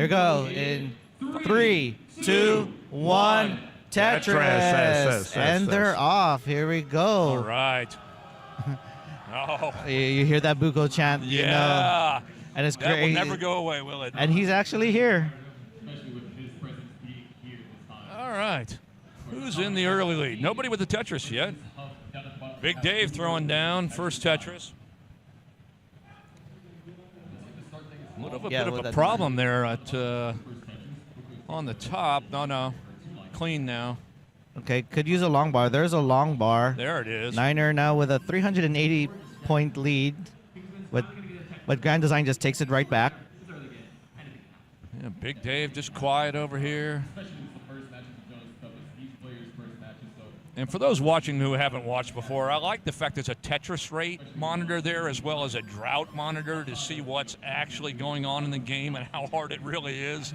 we go. In 3, 2, 1. Tetris. And they're off. Here we go. All right. Oh. You hear that Buko chant? Yeah. You know, and it's that great. will never go away, will it? And he's actually here. All right. Who's in the early lead? Nobody with the Tetris yet. BigDave throwing down first Tetris. A little bit of a problem there at on the top. No. Clean now. Okay, could use a long bar. There's a long bar. There it is. Niner now with a 380-point lead. But GrandDesign just takes it right back. Yeah, BigDave just quiet over here. And for those watching who haven't watched before, I like the fact there's a Tetris rate monitor there as well as a drought monitor to see what's actually going on in the game and how hard it really is.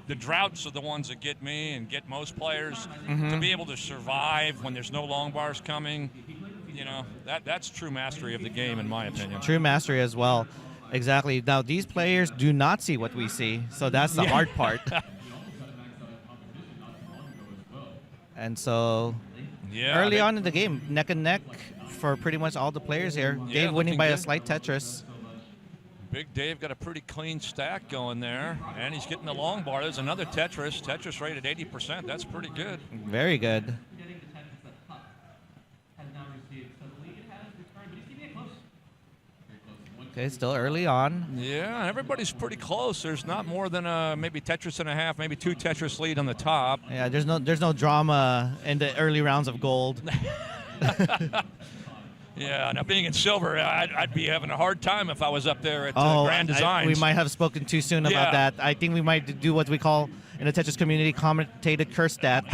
The droughts are the ones that get me and get most players. To be able to survive when there's no long bars coming, you know, that's true mastery of the game in my opinion. True mastery as well. Exactly. Now, these players do not see what we see, so that's the hard part. And so... Yeah, early on in the game, neck and neck for pretty much all the players here. Yeah, Dave winning by good. a slight Tetris. BigDave got a pretty clean stack going there, and he's getting the long bar. There's another Tetris. Tetris rate at 80%. That's pretty good. Very good. Okay, still early on. Yeah, everybody's pretty close. There's not more than maybe Tetris and a half, maybe 2 Tetris lead on the top. Yeah, there's no drama in the early rounds of gold. Yeah, now being in silver, I'd be having a hard time if I was up there at GrandDesigns. We might have spoken too soon about that. I think we might do what we call in the Tetris community commentated curse stat.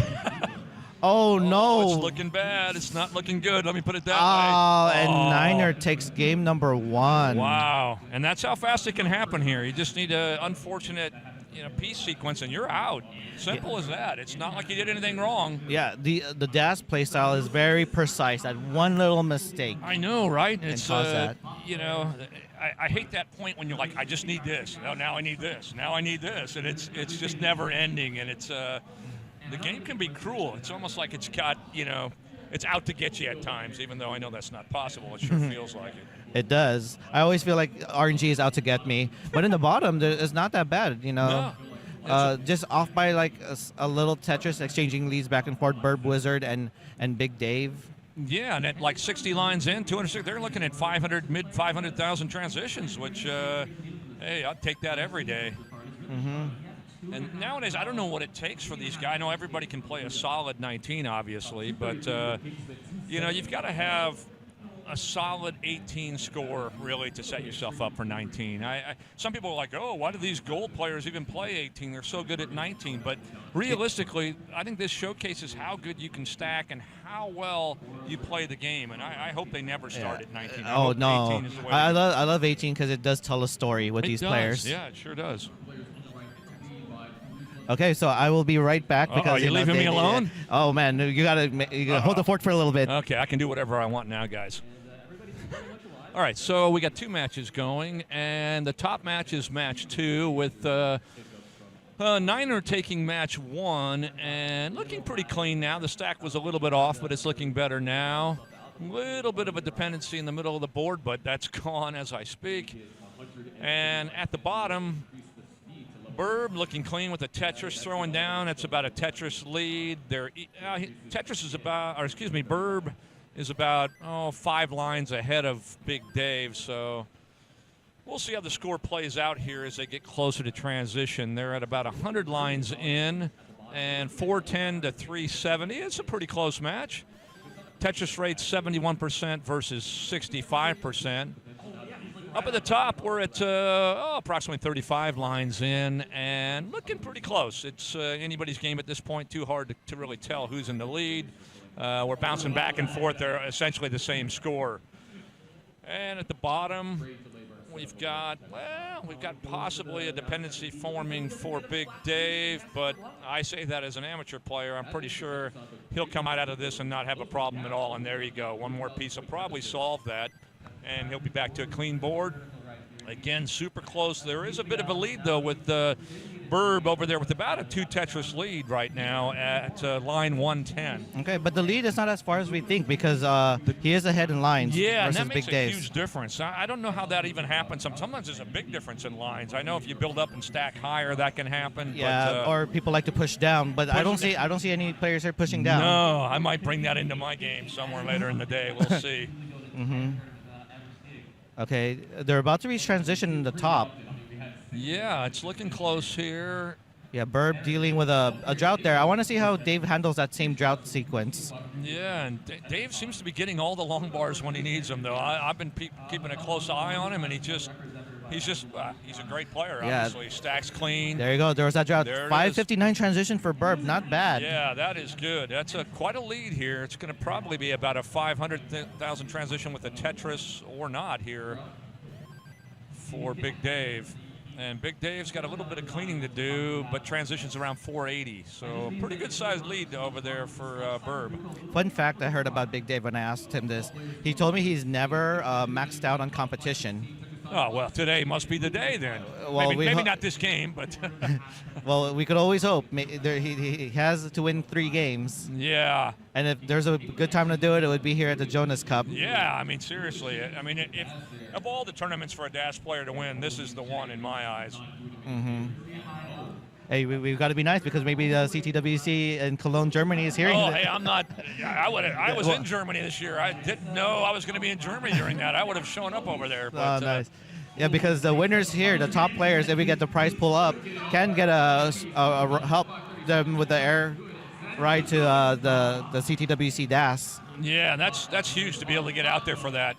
Oh, no. It's looking bad. It's not looking good. Let me put it that way. And Niner takes takes game number 1. Wow. And that's how fast it can happen here. You just need an unfortunate piece sequence, and you're out. Simple as that. It's not like you did anything wrong. Yeah, the DAS playstyle is very precise. That one little mistake. I know, right? It's that. I hate that point when you're like, I just need this. Now I need this. Now I need this. And it's just never ending. And it's... the game can be cruel. It's almost like it's got, it's out to get you at times, even though I know that's not possible. It sure feels like it. It does. I always feel like RNG is out to get me. But in the bottom, it's not that bad, No. Just off by like a little Tetris, exchanging leads back and forth, BirbWizard and BigDave. Yeah, and at like 60 lines in, 260, they're looking at mid 500,000 transitions, which, hey, I'd take that every day. And nowadays, I don't know what it takes for these guys. I know everybody can play a solid 19, obviously, but, you've got to have a solid 18 score, really, to set yourself up for 19. Some people are like, oh, why do these gold players even play 18? They're so good at 19. But realistically, I think this showcases how good you can stack and how well you play the game. And I hope they never start at 19. Oh, no. 18 is the way I love 18 because it does tell a story with these players. Yeah, it sure does. Okay, so I will be right back because you're leaving me alone? Oh man, you gotta hold the fort for a little bit. Okay, I can do whatever I want now, guys. All right, so we got 2 matches going, and the top match is match 2 with Niner taking match 1 and looking pretty clean now. The stack was a little bit off, but it's looking better now. A little bit of a dependency in the middle of the board, but that's gone as I speak. And at the bottom, Birb looking clean with a Tetris throwing down. It's about a Tetris lead. Birb is about 5 lines ahead of BigDave. So we'll see how the score plays out here as they get closer to transition. They're at about 100 lines in and 410 to 370. It's a pretty close match. Tetris rate 71% versus 65%. Up at the top, we're at approximately 35 lines in and looking pretty close. It's anybody's game at this point, too hard to really tell who's in the lead. We're bouncing back and forth. They're essentially the same score. And at the bottom, we've got possibly a dependency forming for BigDave, but I say that as an amateur player. I'm pretty sure he'll come out of this and not have a problem at all, and there you go. One more piece will probably solve that. And he'll be back to a clean board. Again, super close. There is a bit of a lead, though, with Birb over there with about a 2 Tetris lead right now at line 110. Okay, but the lead is not as far as we think because he is ahead in lines Yeah, and versus that makes Big a Dave's. huge difference. I don't know how that even happens. Sometimes there's a big difference in lines. I know if you build up and stack higher, that can happen. Yeah, but, or people like to push down, but I don't see any players here pushing down. No, I might bring that into my game somewhere later in the day. We'll see. Okay, they're about to reach transition in the top. Yeah, it's looking close here. Yeah, Birb dealing with a drought there. I want to see how Dave handles that same drought sequence. Yeah, and Dave seems to be getting all the long bars when he needs them, though. I've been keeping a close eye on him, and he's a great player, obviously. Stacks clean. There you go. There was that drought. There it 559 transition for Birb. Not bad. Yeah, that is good. That's quite a lead here. It's going to probably be about a 500,000 transition with a Tetris or not here for Big Dave. And Big Dave's got a little bit of cleaning to do, but transitions around 480. So pretty good sized lead over there for Birb. Fun fact I heard about Big Dave when I asked him this. He told me he's never maxed out on competition. Oh, well, today must be the day then. Well, maybe not this game, but... Well, we could always hope. He has to win 3 games. Yeah. And if there's a good time to do it, it would be here at the Jonas Cup. Yeah, I mean, seriously. I mean, if of all the tournaments for a Dash player to win, this is the one in my eyes. Hey, we've got to be nice because maybe the CTWC in Cologne, Germany is hearing hey, I'm not. I was in Germany this year. I didn't know I was going to be in Germany during that. I would have shown up over there. But, nice. Yeah, because the winners here, the top players, if we get the prize pull up, can get a help them with the air ride to the CTWC DAS. Yeah, that's huge to be able to get out there for that.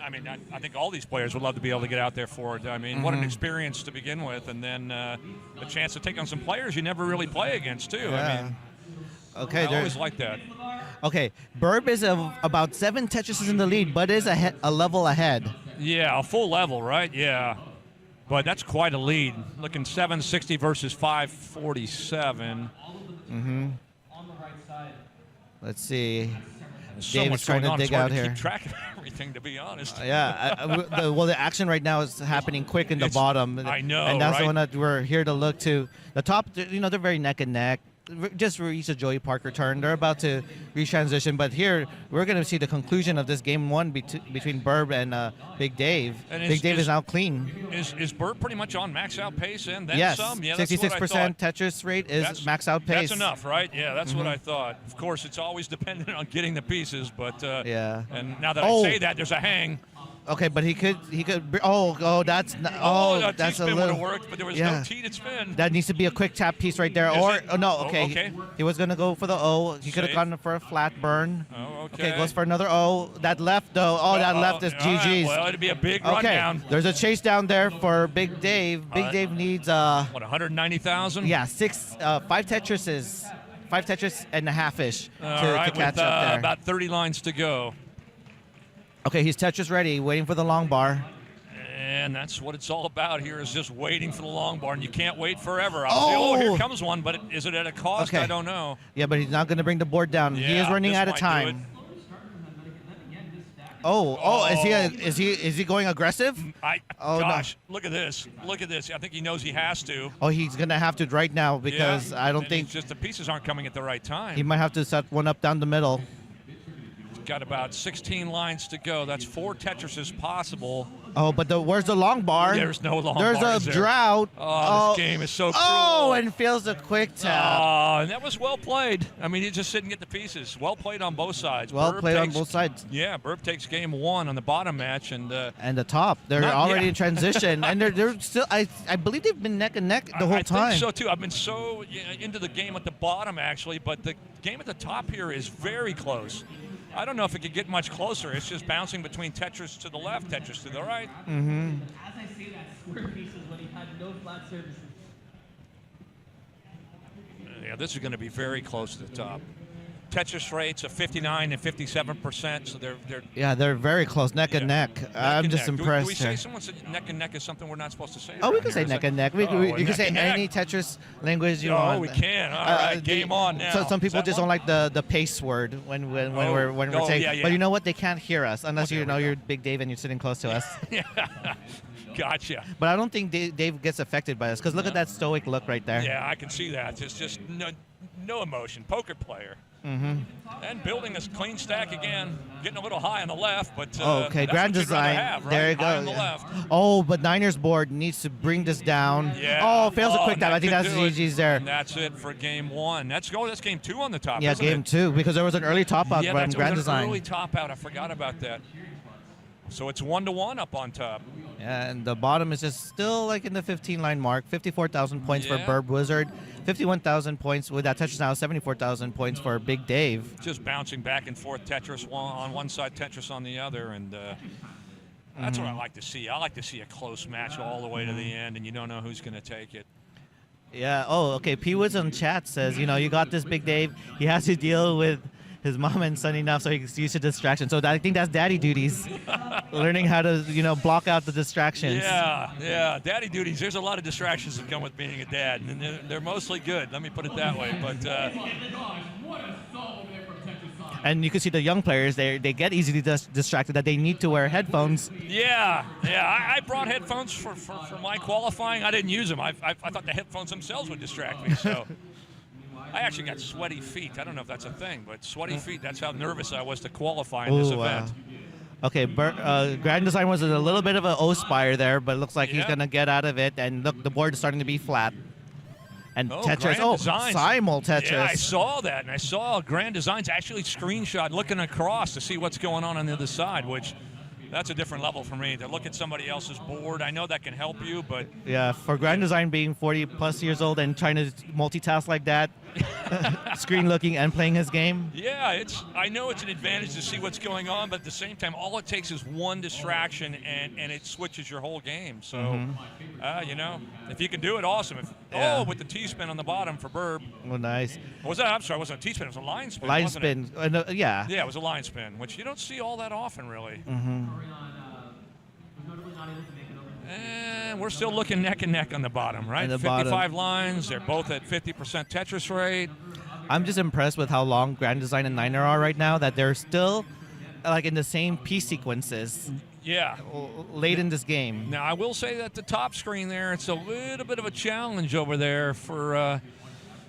I mean, I think all these players would love to be able to get out there for it. I mean, what an experience to begin with, and then the chance to take on some players you never really play against, too. Yeah. I mean, okay, I always like that. Okay, Birb is about 7 Tetrises in the lead, but is a level ahead. Yeah, a full level, right? Yeah. But that's quite a lead. Looking 760 versus 547. Let's see. There's so Dave's much trying going to on. dig It's hard out to here. keep track of everything, to be honest. Well, the action right now is happening quick in the bottom. I know, and that's the right? one that we're here to look to. The top, they're very neck and neck. Just reached a Joey Parker turn. They're about to retransition, but here we're going to see the conclusion of this game 1 between Birb and Big Dave. And Big Dave is now clean. Is Birb pretty much on max out pace and then Yes, some? Yeah, 66% Tetris rate is max out pace. That's enough, right? Yeah, that's what I thought. Of course, it's always dependent on getting the pieces, but yeah. And now that I say that, there's a hang. Okay, but he could. That's that's a T-spin would little. have worked, but there was no T to spin. That needs to be a quick tap piece right there. Okay. He was gonna go for the O. He could have gone for a flat burn. Oh, okay. Okay, goes for another O. That left though. That left is GG's. Right, well, it'd be a big rundown. There's a chase down there for Big Dave. Big Dave needs 190,000? Yeah, 5 Tetrises. 5 Tetris and a half-ish to catch up there. About 30 lines to go. Okay, he's Tetris ready, waiting for the long bar. And that's what it's all about here, is just waiting for the long bar. And you can't wait forever. Here comes one, but is it at a cost? Okay. I don't know. Yeah, but he's not going to bring the board down. Yeah, he is running out of time. Is he going aggressive? Gosh, no. Look at this. Look at this. I think he knows he has to. Oh, he's going to have to right now because I don't think... Just the pieces aren't coming at the right time. He might have to set one up down the middle. Got about 16 lines to go. That's 4 Tetrises possible. Oh, but where's the long bar? There's no long bar. There's a drought. This game is so cruel. Oh, and feels a quick tap. Oh, and that was well played. I mean, he just didn't get the pieces. Well played on both sides. Well played on both sides. Yeah, Birb takes game 1 on the bottom match. And the top. They're already in transition. And they're still, I believe they've been neck and neck the whole time. I think so, too. I've been so into the game at the bottom, actually. But the game at the top here is very close. I don't know if it could get much closer. It's just bouncing between Tetris to the left, Tetris to the right. As I say that, square pieces when he had no flat surfaces. Yeah, this is going to be very close to the top. Tetris rates of 59 and 57%, so they're very close, neck and neck. I'm just impressed. Do we say someone said neck and neck is something we're not supposed to say? Oh, we can say neck and neck. You can say any Tetris language you want. Oh, we can. All right, game on now. So some people just don't like the pace word when we're saying. Yeah. But you know what? They can't hear us unless you're Big Dave and you're sitting close to us. Gotcha. But I don't think Dave gets affected by this because look at that stoic look right there. Yeah, I can see that. It's just no emotion. Poker player. And building a clean stack again. Getting a little high on the left, but okay, that's Grand what you'd rather Design. have, right? There you High go. on the left. Oh, but Niners board needs to bring this down. Yeah. Oh, fails a quick and dive. I think that that's could do GG's there. And that's it for game one. That's game two on the top. Yeah, isn't game it? 2 because there was an early top out Yeah, from that's Grand an Design. early top out. I forgot about that. So it's 1-1 up on top. And the bottom is just still like in the 15-line mark. 54,000 points for Yeah. BirbWizard. 51,000 points with that Tetris now. 74,000 points for BigDave. Just bouncing back and forth, Tetris on one side, Tetris on the other, and that's what I like to see. I like to see a close match all the way to the end, and you don't know who's going to take it. Yeah. Oh, okay. P Woods on chat says, you got this, BigDave. He has to deal with his mom and son enough so he can use a distraction. So I think that's daddy duties. Learning how to, block out the distractions. Yeah. Daddy duties. There's a lot of distractions that come with being a dad, and they're mostly good. Let me put it that way. But and you can see the young players, they get easily distracted that they need to wear headphones. Yeah. I brought headphones for my qualifying. I didn't use them. I thought the headphones themselves would distract me. So I actually got sweaty feet. I don't know if that's a thing, but sweaty feet. That's how nervous I was to qualify in this event. Okay, Grand Design was a little bit of an O-spire there, but it looks like he's going to get out of it. And look, the board is starting to be flat. And Tetris, GrandDesigns. Simul Tetris. Yeah, I saw that, and I saw GrandDesigns actually screenshot looking across to see what's going on the other side, which that's a different level for me. To look at somebody else's board, I know that can help you, but yeah, for Grand Design being 40+ years old and trying to multitask like that, screen looking and playing his game. Yeah, I know it's an advantage to see what's going on, but at the same time, all it takes is one distraction, and it switches your whole game. So, if you can do it, awesome. With the T-spin on the bottom for Birb. Oh, nice. I'm sorry, it wasn't a T-spin, it was a line spin. Line wasn't spin. It? Yeah, it was a line spin, which you don't see all that often, really. And we're still looking neck and neck on the bottom, right? 55 lines. They're both at 50% Tetris rate. I'm just impressed with how long Grand Design and Niner are right now, that they're still like in the same piece sequences. Yeah. Late in this game. Now, I will say that the top screen there, it's a little bit of a challenge over there for,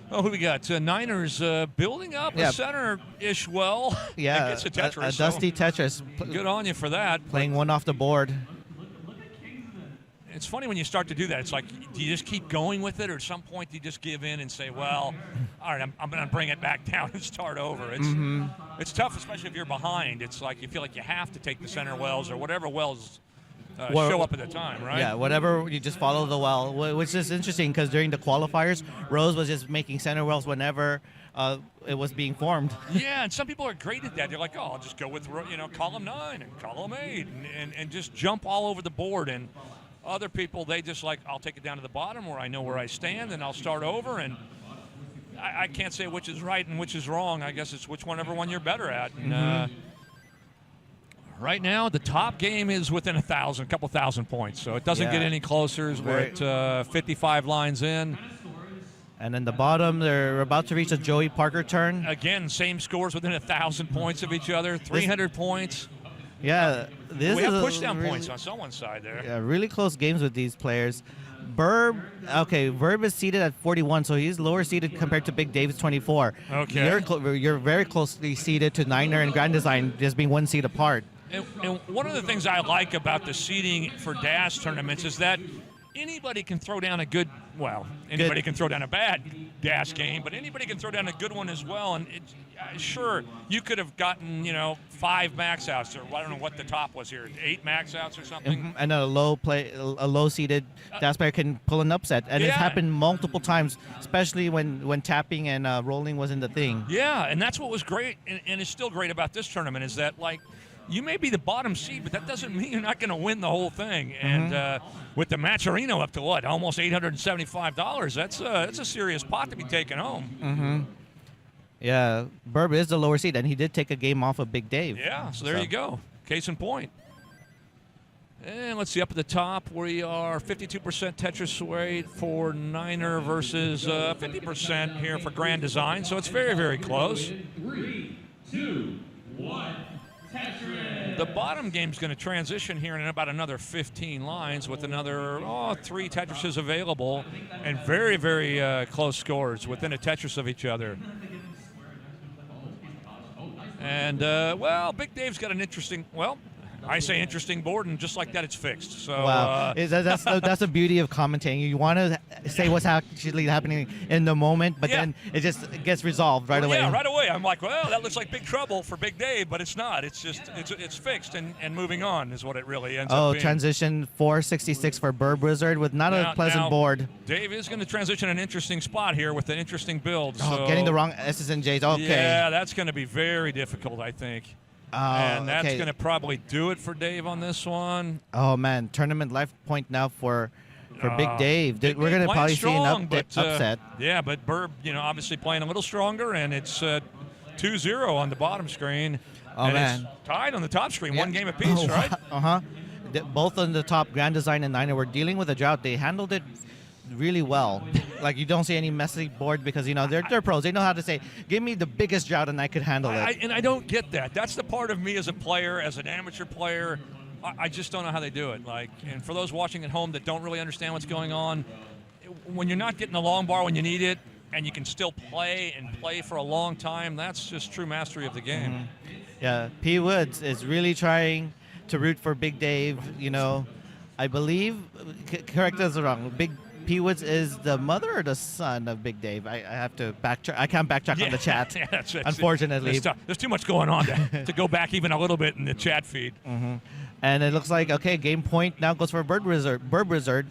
who we got? Niners building up a center-ish well. Yeah, against a Tetris. a dusty Tetris. Good on you for that. Playing one off the board. It's funny when you start to do that. It's like, do you just keep going with it, or at some point do you just give in and say, well, all right, I'm going to bring it back down and start over? It's tough, especially if you're behind. It's like you feel like you have to take the center wells or whatever wells show up at the time, right? Yeah, whatever, you just follow the well, which is interesting because during the qualifiers, Rose was just making center wells whenever it was being formed. Yeah, and some people are great at that. They're like, I'll just go with column 9 and column 8 and just jump all over the board. And other people, they just I'll take it down to the bottom where I know where I stand, and I'll start over. And I can't say which is right and which is wrong. I guess it's whichever one you're better at. And, right now, the top game is within a couple thousand points, so it doesn't get any closer. We're at 55 lines in. And then the bottom, they're about to reach a Joey Parker turn. Again, same scores within 1,000 points of each other, 300 points. Yeah, we have pushdown points on someone's side there. Yeah, really close games with these players. Birb is seated at 41, so he's lower seated compared to BigDave's 24. Okay. You're very closely seated to Niner and Grand Design, just being one seat apart. And one of the things I like about the seeding for DAS tournaments is that anybody can throw down anybody can throw down a bad DAS game, but anybody can throw down a good one as well. And sure, you could have gotten 5 max outs, or I don't know what the top was here, 8 max outs or something. And a low seated DAS player can pull an upset, and it's happened multiple times, especially when tapping and rolling wasn't the thing. Yeah, and that's what was great, and is still great about this tournament is that you may be the bottom seed, but that doesn't mean you're not going to win the whole thing. And with the Matcherino up to almost $875, that's a serious pot to be taken home. Yeah, Birb is the lower seed, and he did take a game off of BigDave. Yeah, so there you go. Case in point. And let's see, up at the top, we are 52% Tetris rate for Niner versus 50% here for GrandDesigns. So it's very, very close. 3, 2, 1. The bottom game's going to transition here in about another 15 lines with another 3 Tetrises available, and very, very close scores within a Tetris of each other. And, well, Big Dave's got an interesting, well, I say interesting board, and just like that, it's fixed. So wow, that's the beauty of commentating. You want to say what's actually happening in the moment, but then it just gets resolved right away. Yeah, right away. I'm like, well, that looks like big trouble for Big Dave, but it's not. It's just it's fixed and moving on is what it really ends up being. Transition 466 for BirbWizard with not a pleasant board. Dave is going to transition an interesting spot here with an interesting build. So getting the wrong S's and J's. Okay. Yeah, that's going to be very difficult, I think. And that's going to probably do it for Dave on this one. Oh, man. Tournament life point now for Big Dave. We're going to probably see an upset. Yeah, but Birb, obviously playing a little stronger, and it's 2-0 on the bottom screen. Oh, man. It's tied on the top screen, one game apiece, right? Uh-huh. Both on the top, GrandDesign and Niner, were dealing with a drought. They handled it really well. Like, you don't see any messy board because, they're pros. They know how to say, give me the biggest drought and I could handle it. And I don't get that. That's the part of me as a player, as an amateur player. I just don't know how they do it. And for those watching at home that don't really understand what's going on, when you're not getting the long bar when you need it, and you can still play and play for a long time, that's just true mastery of the game. Mm-hmm. Yeah, P. Woods is really trying to root for Big Dave. I believe, correct us wrong, P. Woods is the mother or the son of Big Dave? I have to backtrack. I can't backtrack on the chat, unfortunately. There's too much going on to go back even a little bit in the chat feed. Mm-hmm. And it looks like, game point now goes for BirbWizard,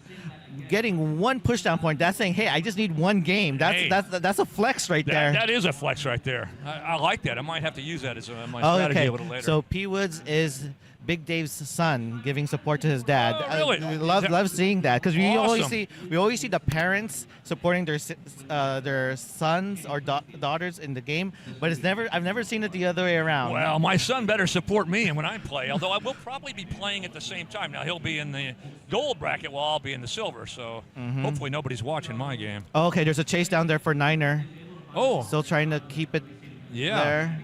getting one pushdown point. That's saying, hey, I just need one game. That's a flex right there. That is a flex right there. I like that. I might have to use that as my strategy a little later. So P. Woods is Big Dave's son giving support to his dad. Oh, really? We love seeing that because we always see the parents supporting their sons or daughters in the game, but I've never seen it the other way around. Well, my son better support me when I play, although I will probably be playing at the same time. Now he'll be in the gold bracket while I'll be in the silver, so hopefully nobody's watching my game. Okay, there's a chase down there for Niner. Oh, still trying to keep it there.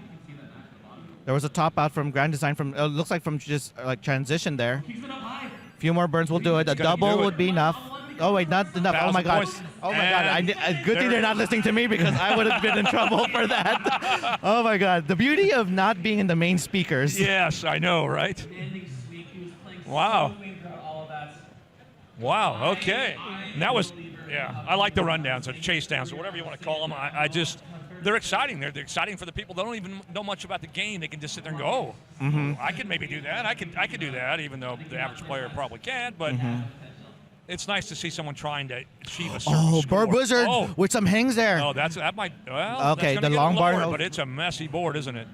There was a top out from GrandDesign from looks like from just transition there. A few more burns will do it. A double would be enough. Oh wait, not enough. Oh my god. Oh my god. Good thing they're not listening to me because I would have been in trouble for that. Oh my god. The beauty of not being in the main speakers. Yes, I know, right? Wow. Wow. Okay. And that was, I like the rundowns or chase downs or whatever you want to call them. They're exciting. They're exciting for the people that don't even know much about the game. They can just sit there and go, I can maybe do that. I can do that, even though the average player probably can't. But it's nice to see someone trying to achieve a certain score. BirbWizard with some hangs there. Oh, that might. Well, okay, that's the long bar, lower, but it's a messy board, isn't it?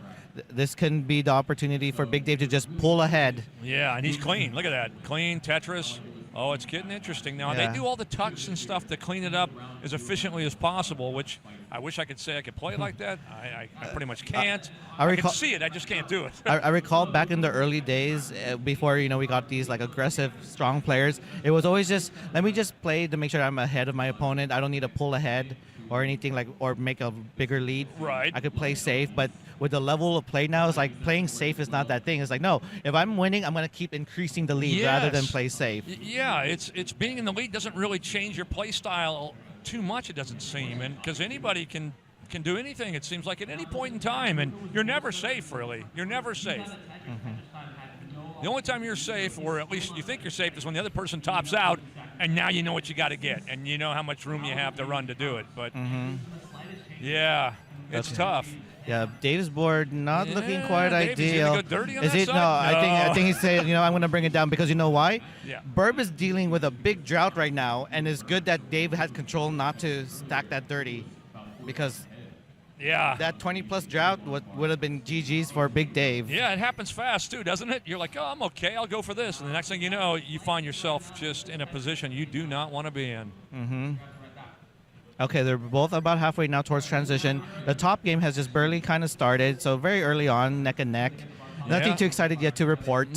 This can be the opportunity for Big Dave to just pull ahead. Yeah, and he's clean. Look at that, clean Tetris. Oh, it's getting interesting now. They do all the tucks and stuff to clean it up as efficiently as possible, which I wish I could say I could play like that. I pretty much can't. I can see it. I just can't do it. I recall back in the early days before we got these aggressive, strong players. It was always just let me just play to make sure I'm ahead of my opponent. I don't need to pull ahead or anything or make a bigger lead. Right. I could play safe, but with the level of play now, it's like playing safe is not that thing. It's like, no, if I'm winning, I'm going to keep increasing the lead rather than play safe. Yeah, it's being in the lead doesn't really change your play style too much, it doesn't seem, and because anybody can do anything, it seems like, at any point in time, and you're never safe, really. You're never safe. The only time you're safe, or at least you think you're safe, is when the other person tops out, and now you know what you got to get, and you know how much room you have to run to do it. But yeah, it's tough. Yeah, Dave's board not looking quite ideal. Go dirty on is that it? side? No, I think he's saying, I'm going to bring it down because you know why? Yeah. Birb is dealing with a big drought right now, and it's good that Dave has control not to stack that dirty, because that 20-plus drought would have been GG's for Big Dave. Yeah, it happens fast too, doesn't it? You're like, oh, I'm okay, I'll go for this, and the next thing you know, you find yourself just in a position you do not want to be in. Okay, they're both about halfway now towards transition. The top game has just barely kind of started, so very early on, neck and neck. Nothing too excited yet to report.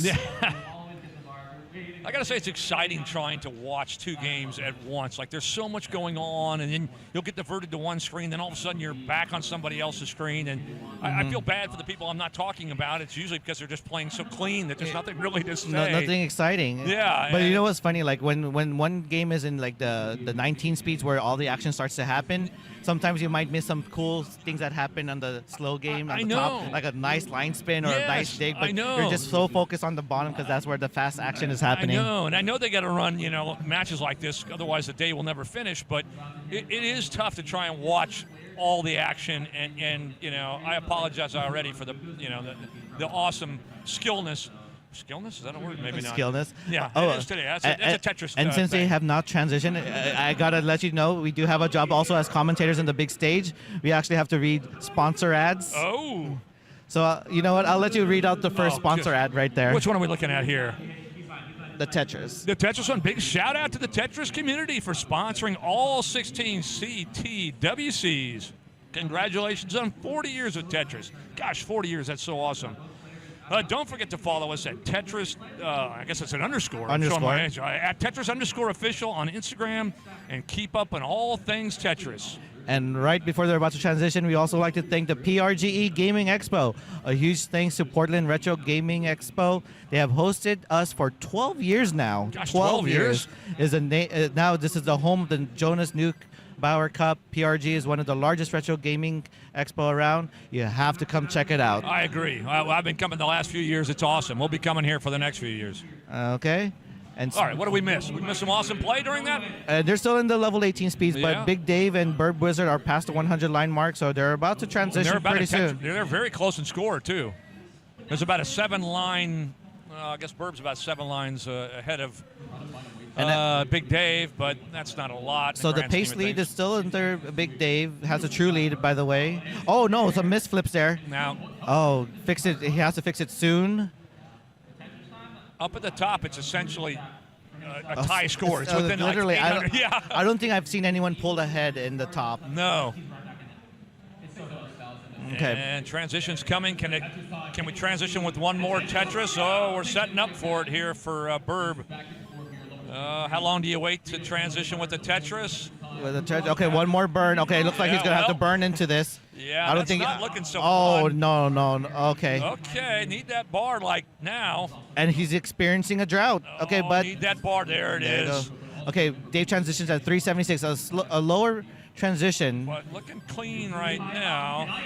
I got to say it's exciting trying to watch two games at once. Like there's so much going on, and then you'll get diverted to one screen, then all of a sudden you're back on somebody else's screen, and I feel bad for the people I'm not talking about. It's usually because they're just playing so clean that there's nothing really to say. Nothing exciting. Yeah. But you know what's funny? Like when one game is in like the 19 speeds where all the action starts to happen, sometimes you might miss some cool things that happen on the slow game on the top, like a nice line spin or a nice dig. But you're just so focused on the bottom because that's where the fast action is happening. I know, and I know they got to run, matches like this, otherwise the day will never finish. But it is tough to try and watch all the action, and I apologize already for the awesome skillness. Skillness? Is that a word? Maybe not. Skillness? Yeah, it is today. That's a Tetris And since thing. they have not transitioned, I got to let you know, we do have a job also as commentators in the big stage. We actually have to read sponsor ads. Oh. So, you know what? I'll let you read out the first sponsor ad right there. Which one are we looking at here? The Tetris. The Tetris one. Big shout out to the Tetris community for sponsoring all 16 CTWCs. Congratulations on 40 years of Tetris. Gosh, 40 years. That's so awesome. Don't forget to follow us at Tetris. I guess it's an underscore. I'm showing my age. At Tetris_official on Instagram, and keep up on all things Tetris. And right before they're about to transition, we also like to thank the PRGE Gaming Expo. A huge thanks to Portland Retro Gaming Expo. They have hosted us for 12 years now. Gosh, 12 years? Now this is the home of the Jonas Neubauer Cup. PRG is one of the largest retro gaming expo around. You have to come check it out. I agree. I've been coming the last few years. It's awesome. We'll be coming here for the next few years. Okay. And all right, what did we miss? We missed some awesome play during that? They're still in the level 18 speeds, but BigDave and BirbWizard are past the 100 line mark, so they're about to transition pretty soon. They're very close in score, too. There's about a 7-line, I guess Birb's about 7 lines ahead of BigDave, but that's not a lot. So the pace lead is still under BigDave, has a true lead, by the way. Oh, no, some misflips there. Now. Oh, fix it. He has to fix it soon. Up at the top, it's essentially a tie score. It's within literally. Like I don't think I've seen anyone pulled ahead in the top. No. Okay. And transition's coming. Can we transition with one more Tetris? Oh, we're setting up for it here for Birb. How long do you wait to transition with the Tetris? Okay, one more burn. Okay, it looks like he's going to have to burn into this. Yeah, I don't think not looking so fun. Oh, no. Okay. Okay, need that bar like now. And he's experiencing a drought. Okay, but need that bar. There it is. Okay, Dave transitions at 376. A lower transition. But looking clean right now.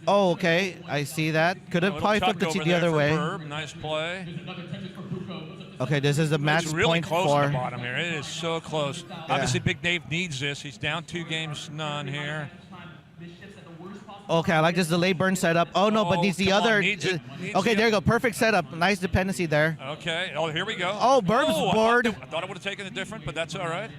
Oh, okay. I see that. Could have probably flipped the other way. Birb. Nice play. Okay, this is a match it's really point close for. To the bottom here. It is so close. Yeah. Obviously, BigDave needs this. He's down 2-0 here. Okay, I like this delay burn setup. Oh, no, but needs the other. Okay, there you go. Perfect setup. Nice dependency there. Okay. Oh, here we go. Oh, Birb's board. I thought it would have taken it different, but that's all right.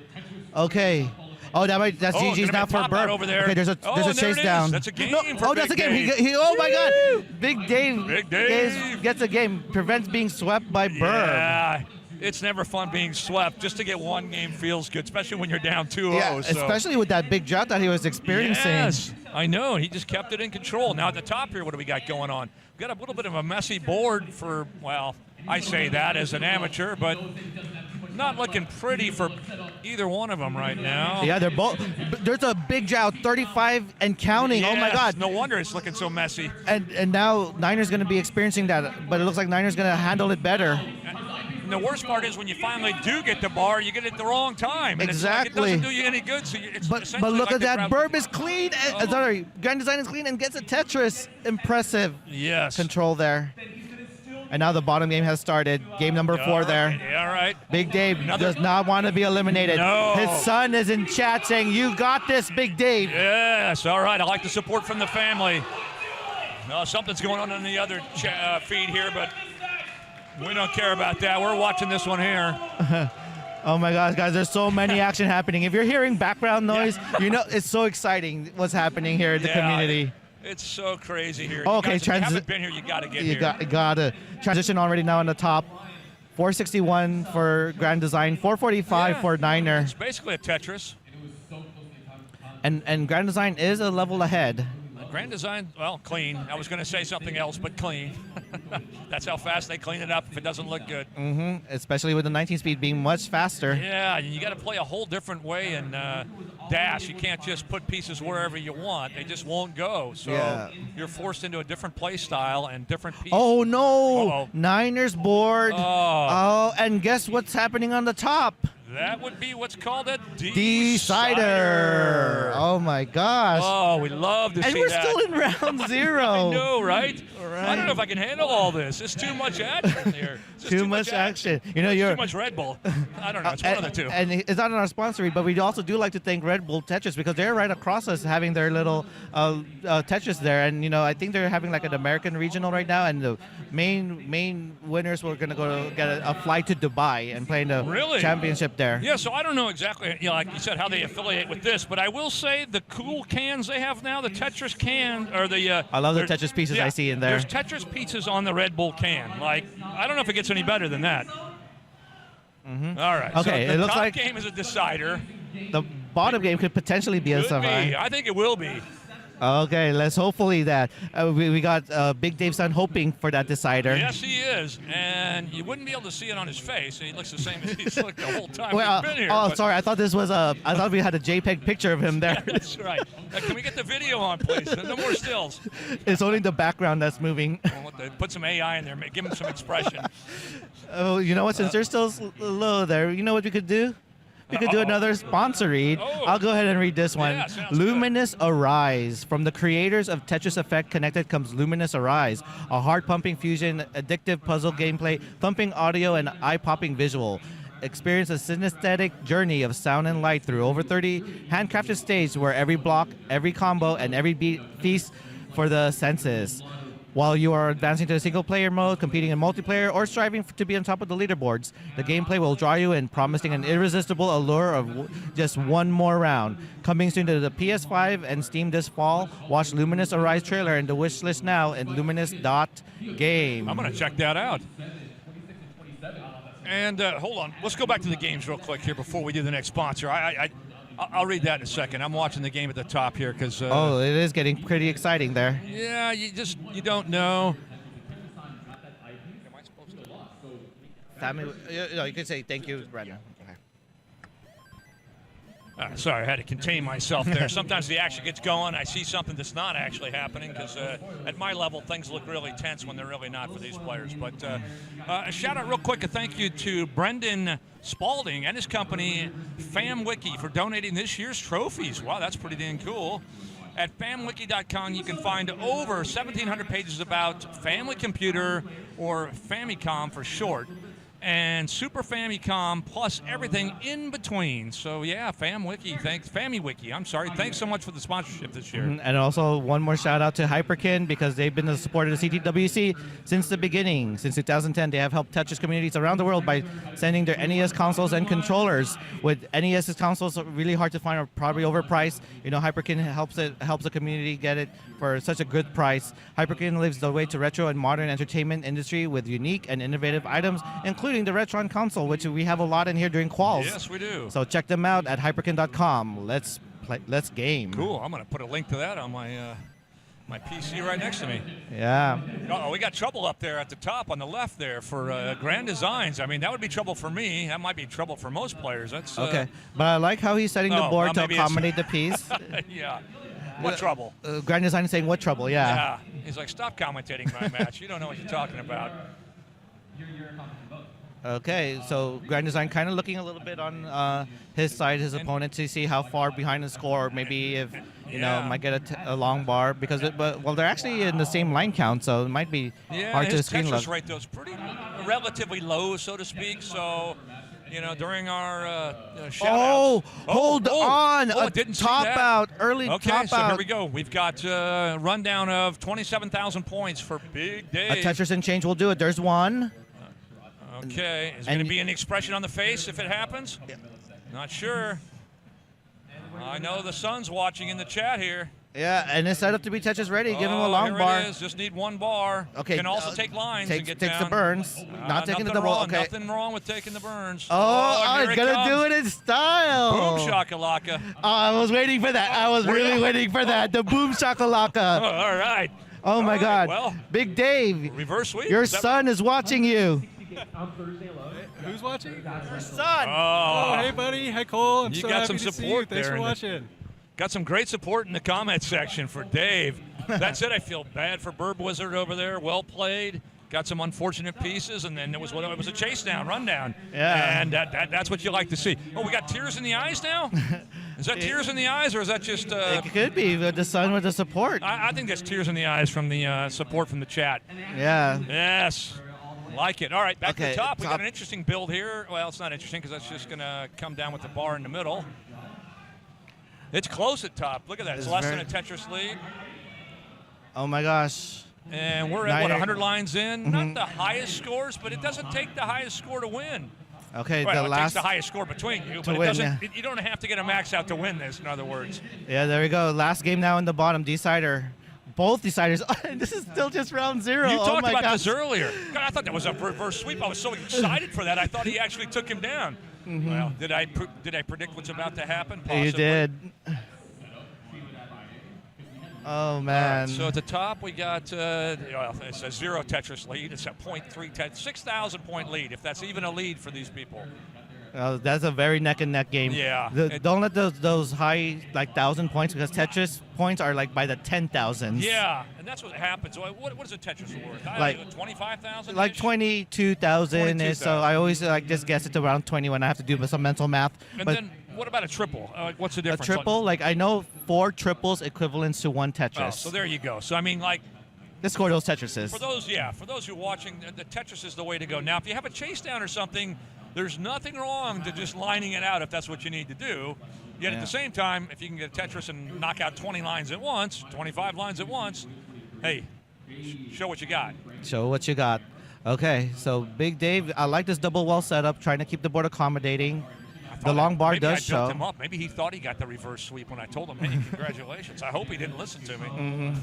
Okay. Oh, that's GG's now for Birb. Over there. Okay, there's a chase down. That's a game that's a game. Oh my God! BigDave gets a game. Prevents being swept by Birb. Yeah, it's never fun being swept. Just to get one game feels good, especially when you're down 2-0. Yeah, especially with that big drought that he was experiencing. Yes, I know. He just kept it in control. Now at the top here, what do we got going on? We've got a little bit of a messy board for, well, I say that as an amateur, but not looking pretty for either one of them right now. Yeah, they're both. There's a big drought, 35 and counting. Yes, oh my God! No wonder it's looking so messy. And now Niner's going to be experiencing that, but it looks like Niner's going to handle it better. And the worst part is when you finally do get the bar, you get it at the wrong time. And exactly. It's like it doesn't do you any good. So but look at that. Birb is clean. Sorry, GrandDesign is clean and gets a Tetris. Impressive. Yes. Control there. And now the bottom game has started. Game number 4 there. Yeah, all right. BigDave does not want to be eliminated. No. His son is in chat saying, "You got this, BigDave." Yes, all right. I like the support from the family. Something's going on in the other feed here, but we don't care about that. We're watching this one here. Oh my gosh, guys, there's so many action happening. If you're hearing background noise, you know it's so exciting what's happening here in the community. It's so crazy here. Okay, if you haven't been here, you got to get here. Got to transition already now on the top. 461 for GrandDesign, 445 for Niner. It's basically a Tetris. And GrandDesign is a level ahead. GrandDesign, well, clean. I was going to say something else, but clean. That's how fast they clean it up if it doesn't look good. Especially with the 19 speed being much faster. Yeah, you got to play a whole different way in Dash. You can't just put pieces wherever you want. They just won't go. So you're forced into a different play style and different pieces. Oh, no. Uh-oh. Niners board. Oh. And guess what's happening on the top? That would be what's called a decider. Oh, my gosh. Oh, we love to see that. And we're still in round 0. I know, right? I don't know if I can handle all this. It's too much action here. Too much action. You know, too much Red Bull. I don't know. It's one of the two. And it's not in our sponsor read, but we also do like to thank Red Bull Tetris because they're right across us having their little Tetris there. And, you know, I think they're having like an American regional right now. And the main winners were going to go get a flight to Dubai and play in the championship there. Yeah, so I don't know exactly, you know, like you said, how they affiliate with this. But I will say the cool cans they have now, the Tetris can, or the... I love the Tetris pieces I see in there. There's Tetris pieces on the Red Bull can. Like, I don't know if it gets any better than that. All right. Okay, so it the looks top like game is a decider. The bottom game could potentially be a semi. I think it will be. Okay, let's hopefully that. We got BigDave son hoping for that decider. Yes, he is. And you wouldn't be able to see it on his face. He looks the same as he's looked the whole time Well, he's been here. Oh, sorry. I thought this was I thought we had a JPEG picture of him there. That's right. Can we get the video on, please? No more stills. It's only the background that's moving. Put some AI in there. Give him some expression. Oh, you know what? Since they're still low there, you know what we could do? We could do another sponsor read. I'll go ahead and read this one. Yeah, Luminous Arise. From the creators of Tetris Effect Connected comes Luminous Arise, a heart-pumping fusion, addictive puzzle gameplay, thumping audio, and eye-popping visual. Experience a synesthetic journey of sound and light through over 30 handcrafted stages where every block, every combo, and every beat feast for the senses. While you are advancing to a single-player mode, competing in multiplayer, or striving to be on top of the leaderboards, the gameplay will draw you in, promising an irresistible allure of just one more round. Coming soon to the PS5 and Steam this fall, watch Luminous Arise trailer in the wish list now at luminous.game. I'm going to check that out. And hold on. Let's go back to the games real quick here before we do the next sponsor. I'll read that in a second. I'm watching the game at the top here because. It is getting pretty exciting there. Yeah, you don't know. Am I supposed to? You can say thank you, Brandon. Sorry, I had to contain myself there. Sometimes the action gets going. I see something that's not actually happening because at my level, things look really tense when they're really not for these players. But a shout out real quick, a thank you to Brendan Spalding and his company, FamWiki, for donating this year's trophies. Wow, that's pretty dang cool. At famwiki.com, you can find over 1,700 pages about Family Computer, or Famicom for short, and Super Famicom, plus everything in between. So yeah, FamiWiki, I'm sorry. Thanks so much for the sponsorship this year. And also one more shout out to Hyperkin because they've been the support of the CTWC since the beginning. Since 2010, they have helped Tetris communities around the world by sending their NES consoles and controllers. With NES consoles really hard to find or probably overpriced, you know, Hyperkin helps the community get it for such a good price. Hyperkin lives the way to retro and modern entertainment industry with unique and innovative items, including the Retron console, which we have a lot in here during quals. Yes, we do. So check them out at hyperkin.com. Let's game. Cool. I'm going to put a link to that on my my PC right next to me. Yeah. Uh-oh, we got trouble up there at the top on the left there for GrandDesigns. I mean, that would be trouble for me. That might be trouble for most players. That's okay. But I like how he's setting the board to accommodate the piece. Yeah. What trouble? GrandDesign is saying, what trouble? Yeah. He's like, stop commentating my match. You don't know what you're talking about. Okay, so GrandDesign kind of looking a little bit on his side, his opponent, to see how far behind the score, or maybe if might get a long bar because they're actually in the same line count, so it might be hard to screen look. Tetris rate though is pretty relatively low, so to speak. So during our shout-outs. Hold on! I didn't see top that. out, early top out. Okay, so here we go. We've got a rundown of 27,000 points for BigDave. A Tetris and change will do it. There's one. Okay, is going to be an expression on the face if it happens? Yeah. Not sure. I know the son's watching in the chat here. Yeah, and it's set up to be Tetris ready. Give him a long here bar. It is. Just need one bar. Okay. Can also take lines and get takes down. the burns. Not taking the double. Wrong, Okay. Nothing wrong with taking the burns. Oh, here he's going to do it in style. Boom shakalaka. Oh, I was waiting for that. I was really waiting for that. The boom shakalaka. All right. Oh, my right, God. well, Big Dave, reverse sweep. your son is watching you. On Thursday alone. Who's watching? Your son. Oh, hey, buddy. Hi, Cole. I'm You so got happy some to see you. support Thanks there for in the- watching. Got some great support in the comment section for Dave. That's it. I feel bad for BirbWizard over there. Well played. Got some unfortunate pieces, and then it was a chase down, run down. Yeah. And that's what you like to see. Oh, we got tears in the eyes now? Is that tears in the eyes, or is that just... It could be with the son with the support. I think that's tears in the eyes from the support from the chat. Yeah. Yes. Like it. All right, back to the Okay, top. We got top. an interesting build here. Well, it's not interesting because that's just going to come down with the bar in the middle. It's close at top. Look at that. It's It's less very- than a Tetris lead. Oh, my gosh. And we're at, what, 100 lines in? Not Mm-hmm. the highest scores, but it doesn't take the highest score to win. Okay, Well, the it last... takes the highest score between you, but win, it doesn't. yeah. You don't have to get a max out to win this, in other words. Yeah, there we go. Last game now in the bottom. Decider. Both deciders. This is still just round 0. You Oh talked my about gosh. this earlier. God, I thought that was a reverse sweep. I was so excited for that. I thought he actually took him down. Well, did I predict what's about to happen? Possibly. You did. Oh, man. So at the top, we got it's a 0 Tetris lead. It's a 0.3 6,000 point lead, if that's even a lead for these people. That's a very neck and neck game. Yeah. Don't let those high 1,000 points, because Tetris points are like by the 10,000s. Yeah, and that's what happens. What is a Tetris worth? Like 25,000. Like 22,000 is. So 22,000. I always just guess it's around 20 when I have to do some mental math. And but then what about a triple? What's the a difference? triple, like I know 4 triples equivalents to 1 Tetris. Oh, so there you go. So I mean, like Let's score those Tetrises. for those who are watching, the Tetris is the way to go. Now, if you have a chase down or something, there's nothing wrong to just lining it out if that's what you need to do. Yet Yeah. at the same time, if you can get a Tetris and knock out 20 lines at once, 25 lines at once, hey, show what you got. Show what you got. Okay, so Big Dave, I like this double wall setup, trying to keep the board accommodating. The long bar Maybe does I show. built him up. Maybe he thought he got the reverse sweep when I told him, hey, congratulations. I hope he didn't listen to me.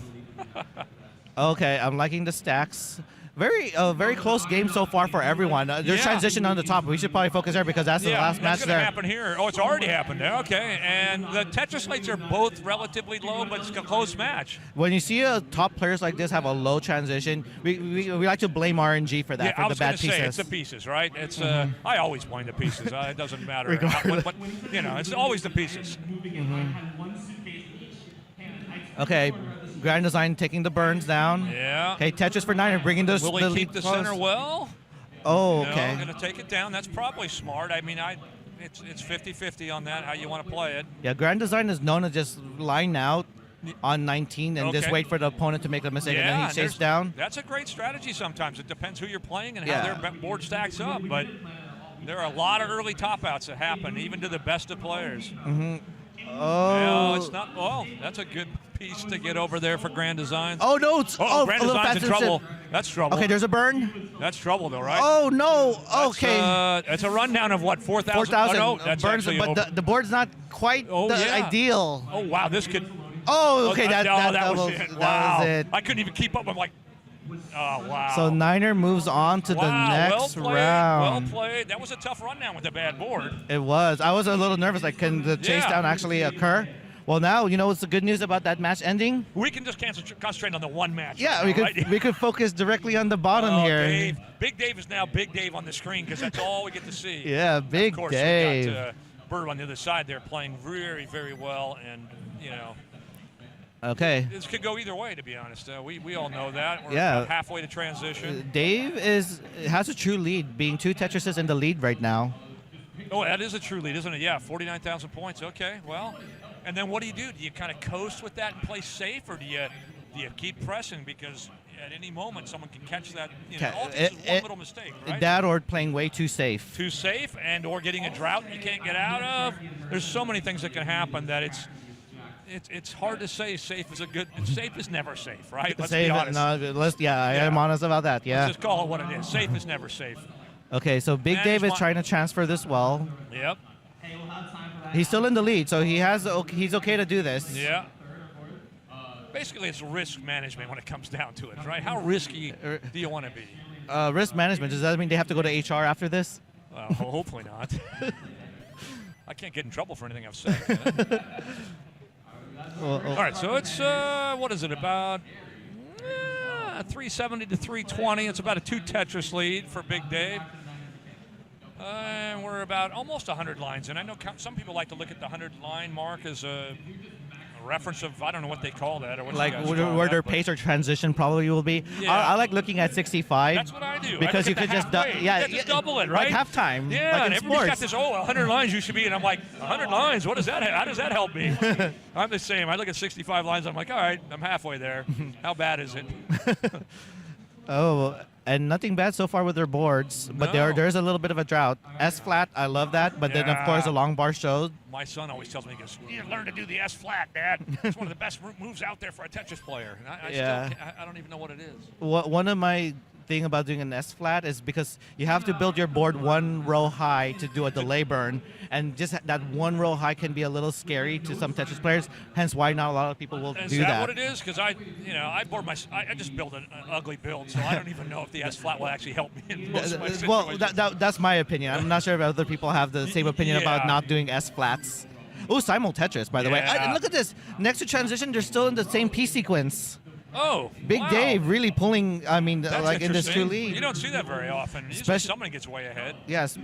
Okay, I'm liking the stacks. Very close game so far for everyone. There's Yeah. transition on the top. We should probably focus there because that's the last match that's going to there. happen here. Oh, it's already happened. Okay, and the Tetris rates are both relatively low, but it's a close match. When you see top players like this have a low transition, we like to blame RNG for that, Yeah, for I the was bad going to say pieces. it's the pieces, right? It's I always blame the pieces. It doesn't matter. Regardless. But it's always the pieces. Okay, GrandDesign taking the burns down. Yeah. Okay, Tetris for 9 bringing those. Will the he keep lead the close. center well? Oh, No, okay. I'm going to take it down. That's probably smart. I mean, it's 50-50 on that, how you want to play it. Yeah, GrandDesign is known to just line out on 19 and just Okay. wait for the opponent to make a mistake, and then he and chases there's- down. That's a great strategy sometimes. It depends who you're playing and Yeah. how their board stacks up. But there are a lot of early top outs that happen, even to the best of players. Oh. No, it's not. Well, that's a good piece to get over there for GrandDesigns. Oh, no. It's, Oh, a little GrandDesigns faster in than trouble. said. That's trouble. Okay, there's a burn. That's trouble, though, right? Oh, no. That's, Okay. it's a rundown of what, 4,000? 4,000 Oh, no, that's burns, actually but over. the board's not quite Oh, the yeah. ideal. Oh, wow, this could. Oh, okay, that was doubles- it. that Wow. was it. I couldn't even keep up. I'm like, oh, wow. So Niner moves on to the next well played, round. Well played. That was a tough run down with a bad board. It was. I was a little nervous. Like, can the chase Yeah. down actually occur? Well, now you know what's the good news about that match ending. We can just concentrate on the one match. Yeah, right we now, could right? we could focus directly on the bottom Oh, here. Dave. Big Dave is now Big Dave on the screen because that's all we get to see. Yeah, Big Of course, Dave. we got Bird on the other side there playing very, very well, and Okay. this could go either way. To be honest, we all know that. We're Yeah. about halfway to transition. Dave has a true lead, being 2 Tetrises in the lead right now. Oh, that is a true lead, isn't it? Yeah, 49,000 points. Okay, well, and then what do? Do you kind of coast with that and play safe, or do you keep pressing because at any moment someone can catch that? All it takes is one little mistake, right? That or playing way too safe. Too safe, and or getting a drought you can't get out of. There's so many things that can happen that it's hard to say safe is a good. Safe is never safe, right? Let's Safe, be honest. I am honest about that. Yeah. Let's just call it what it is. Safe is never safe. Okay, so Big And Dave he's is trying to transfer this well. Yep. Hey, we'll have time for that. He's still in the lead, so he's okay to do this. Yeah. Basically, it's risk management when it comes down to it, right? How risky do you want to be? Risk management. Does that mean they have to go to HR after this? Hopefully not. I can't get in trouble for anything I've said. All right, so it's, what is it, about 370 to 320. It's about a 2 Tetris lead for BigDave. And we're about almost 100 lines in. I know some people like to look at the 100-line mark as a reference of, I don't know what they call that. Or what Like where their pace or transition probably will be. Yeah. I like looking at 65. That's what I do. Because you could just just double it, right? Like halftime. Yeah, like and in everybody's sports. got this, 100 lines you should be, and I'm like, 100 lines? What does that? How does that help me? I'm the same. I look at 65 lines, I'm like, all right, I'm halfway there. How bad is it? Oh, and nothing bad so far with their boards, but No. there's a little bit of a drought. S flat, I love that, but then of course the long bar showed. My son always tells me, he goes, you learn to do the S flat, Dad. It's one of the best moves out there for a Tetris player. And I don't even know what it is. One of my thing about doing an S flat is because you have to build your board one row high to do a delay burn, and just that one row high can be a little scary to some Tetris players. Hence, why not a lot of people will Is do that that. what it is? Because I board I just build an ugly build, so I don't even know if the S flat will actually help me in most of my situations. Well, that's my opinion. I'm not sure if other people have the same opinion about not doing S flats. Oh, simul Tetris, by the way. Yeah. Look at this. Next to transition, they're still in the same piece sequence. Oh, Big wow. Dave really pulling, That's like in this interesting. true lead. You don't see that very often. Usually somebody gets way ahead. Yes,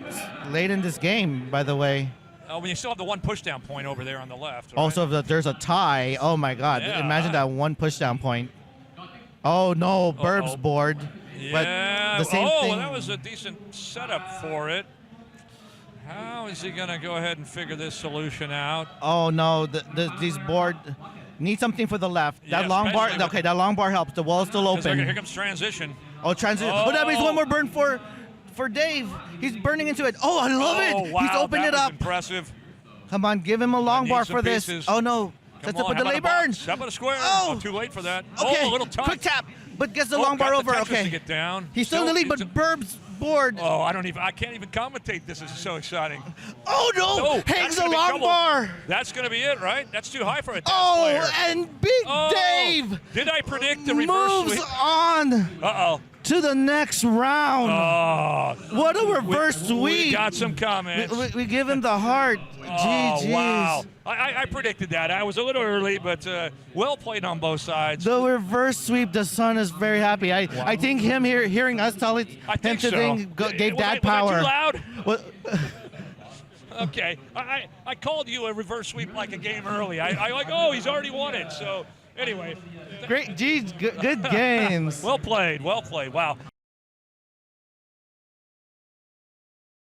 late in this game, by the way. Oh, when you still have the one pushdown point over there on the left. Right? Also, if there's a tie, oh my God. Yeah. Imagine that one pushdown point. Oh no, Birb's board. Yeah. But the same thing. Well, that was a decent setup for it. How is he going to go ahead and figure this solution out? Oh no, these board need something for the left. Yeah, That long bar, especially okay, that long bar helps. The wall's still open. Here comes transition. Oh, transition. Oh, that means one more burn for Dave. He's burning into it. Oh, I love it. Wow, He's opened that it was up. Impressive. Come on, give him a long need bar some for this. pieces. Oh no, Come sets up on, a how about delay a box? burn. How about a square? Oh, Too late for that. Okay, Oh, a little tight. quick tap, but gets the Oh, long bar got the over. Tetris Okay, to get down. he's still in the lead, but Birb's board. Oh, I can't even commentate. This is so exciting. Oh no, Oh, hangs that's the gonna be long trouble. bar. That's going to be it, right? That's too high for a tennis Oh, player. and Big Dave Did I predict the reverse moves sweep? on Uh-oh. to the next round. Oh. What a reverse We sweep. got some comments. We give him the heart. Oh, GG's. wow. I predicted that. I was a little early, but well played on both sides. The reverse sweep, the son is very happy. I think him hearing us tell it, I him think to so. think gave dad Was I power. too loud? What- Okay. I called you a reverse sweep like a game early. I like, oh, he's already won it. So, anyway. Great, geez, good games. Well played. Well played. Wow.